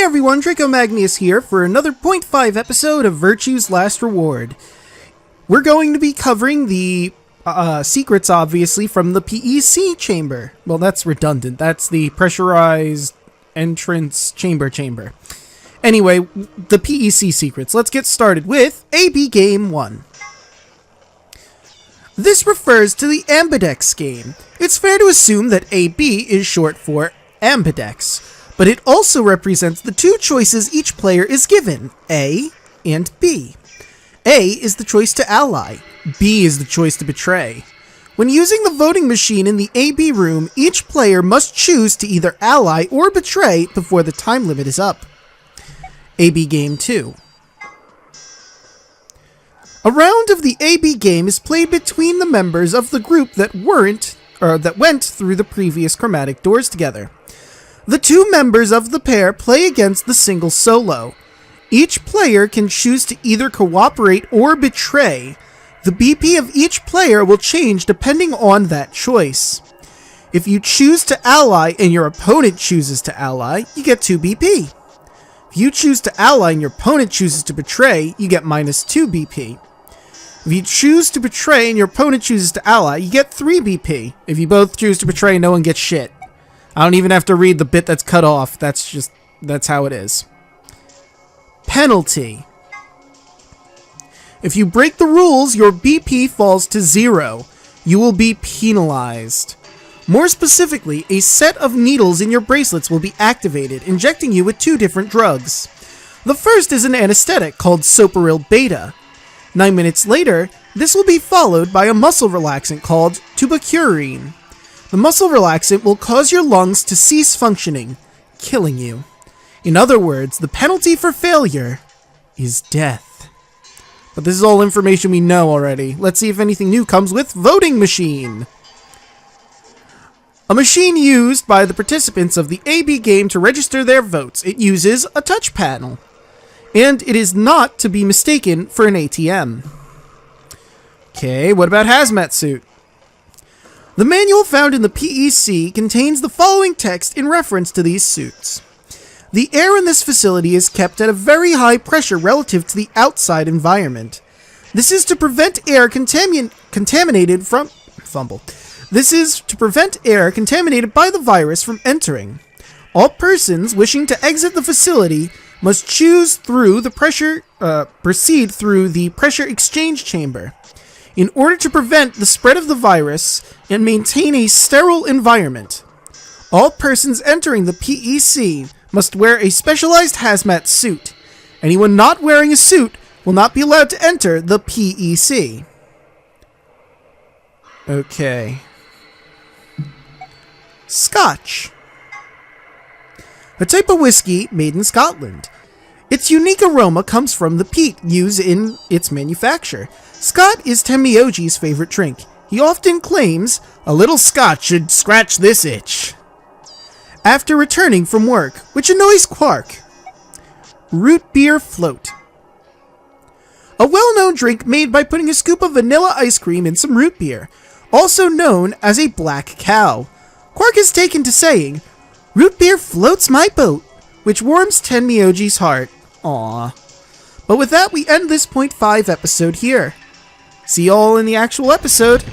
Hey everyone, Draco Magnius here for another 0.5 episode of Virtue's Last Reward. We're going to be covering the secrets, obviously, from the PEC chamber. Well, that's redundant. That's the pressurized entrance chamber. Anyway, the PEC secrets. Let's get started with AB Game 1. This refers to the Ambidextrous game. It's fair to assume that AB is short for Ambidextrous. But it also represents the two choices each player is given, A and B. A is the choice to ally, B is the choice to betray. When using the voting machine in the AB room, each player must choose to either ally or betray before the time limit is up. AB Game 2. A round of the AB game is played between the members of the group that went through the previous chromatic doors together. The two members of the pair play against the single solo. Each player can choose to either cooperate or betray. The BP of each player will change depending on that choice. If you choose to ally and your opponent chooses to ally, you get 2 BP. If you choose to ally and your opponent chooses to betray, you get minus 2 BP. If you choose to betray and your opponent chooses to ally, you get 3 BP. If you both choose to betray, no one gets shit. I don't even have to read the bit that's cut off. That's how it is. Penalty. If you break the rules, your BP falls to 0. You will be penalized. More specifically, a set of needles in your bracelets will be activated, injecting you with 2 different drugs. The first is an anesthetic called Soporil Beta. 9 minutes later, this will be followed by a muscle relaxant called Tubacurine. The muscle relaxant will cause your lungs to cease functioning, killing you. In other words, the penalty for failure is death. But this is all information we know already. Let's see if anything new comes with Voting Machine. A machine used by the participants of the AB game to register their votes. It uses a touch panel. And it is not to be mistaken for an ATM. Okay, what about Hazmat Suit? The manual found in the PEC contains the following text in reference to these suits. The air in this facility is kept at a very high pressure relative to the outside environment. This is to prevent air contaminated from... This is to prevent air contaminated by the virus from entering. All persons wishing to exit the facility must proceed through the pressure exchange chamber. In order to prevent the spread of the virus and maintain a sterile environment, all persons entering the PEC must wear a specialized hazmat suit. Anyone not wearing a suit will not be allowed to enter the PEC. Okay. Scotch. A type of whiskey made in Scotland. Its unique aroma comes from the peat used in its manufacture. Scott is Tenmyouji's favorite drink. He often claims, "A little scotch should scratch this itch," after returning from work, which annoys Quark. Root beer float. A well-known drink made by putting a scoop of vanilla ice cream in some root beer, also known as a black cow. Quark is taken to saying, "Root beer floats my boat," which warms Tenmyouji's heart. Aww. But with that, we end this 0.5 episode here. See y'all in the actual episode.